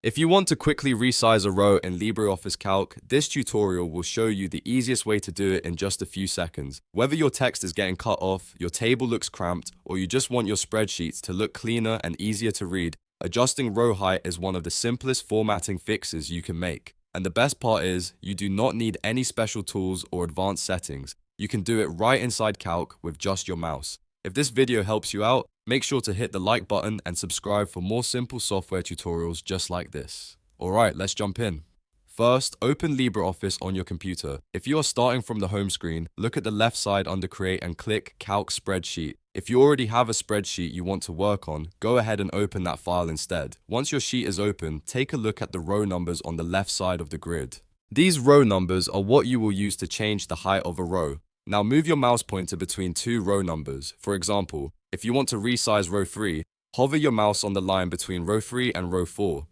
If you want to quickly resize a row in LibreOffice Calc, this tutorial will show you the easiest way to do it in just a few seconds. Whether your text is getting cut off, your table looks cramped, or you just want your spreadsheets to look cleaner and easier to read, adjusting row height is one of the simplest formatting fixes you can make. And the best part is, you do not need any special tools or advanced settings. You can do it right inside Calc with just your mouse. If this video helps you out, make sure to hit the like button and subscribe for more simple software tutorials just like this. Alright, let's jump in. First, open LibreOffice on your computer. If you are starting from the home screen, look at the left side under Create and click Calc Spreadsheet. If you already have a spreadsheet you want to work on, go ahead and open that file instead. Once your sheet is open, take a look at the row numbers on the left side of the grid. These row numbers are what you will use to change the height of a row. Now move your mouse pointer between two row numbers. For example, if you want to resize row 3, hover your mouse on the line between row 3 and row 4.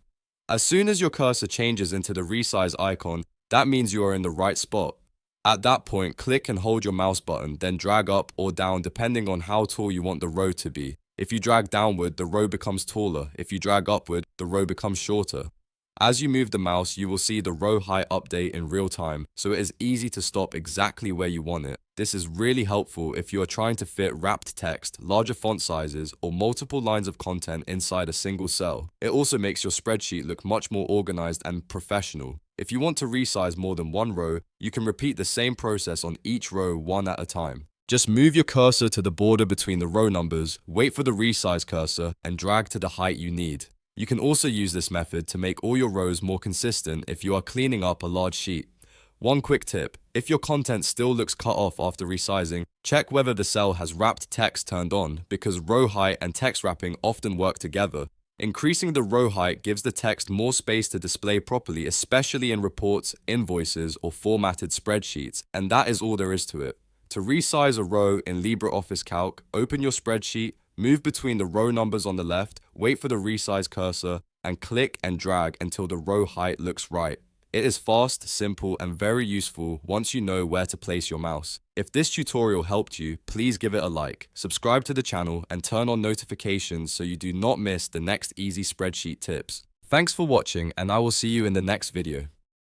As soon as your cursor changes into the resize icon, that means you are in the right spot. At that point, click and hold your mouse button, then drag up or down depending on how tall you want the row to be. If you drag downward, the row becomes taller. If you drag upward, the row becomes shorter. As you move the mouse, you will see the row height update in real time, so it is easy to stop exactly where you want it. This is really helpful if you are trying to fit wrapped text, larger font sizes, or multiple lines of content inside a single cell. It also makes your spreadsheet look much more organized and professional. If you want to resize more than one row, you can repeat the same process on each row one at a time. Just move your cursor to the border between the row numbers, wait for the resize cursor, and drag to the height you need. You can also use this method to make all your rows more consistent if you are cleaning up a large sheet. One quick tip, if your content still looks cut off after resizing, check whether the cell has wrapped text turned on, because row height and text wrapping often work together. Increasing the row height gives the text more space to display properly, especially in reports, invoices, or formatted spreadsheets, and that is all there is to it. To resize a row in LibreOffice Calc, open your spreadsheet, move between the row numbers on the left, wait for the resize cursor, and click and drag until the row height looks right. It is fast, simple, and very useful once you know where to place your mouse. If this tutorial helped you, please give it a like, subscribe to the channel, and turn on notifications so you do not miss the next easy spreadsheet tips. Thanks for watching, and I will see you in the next video.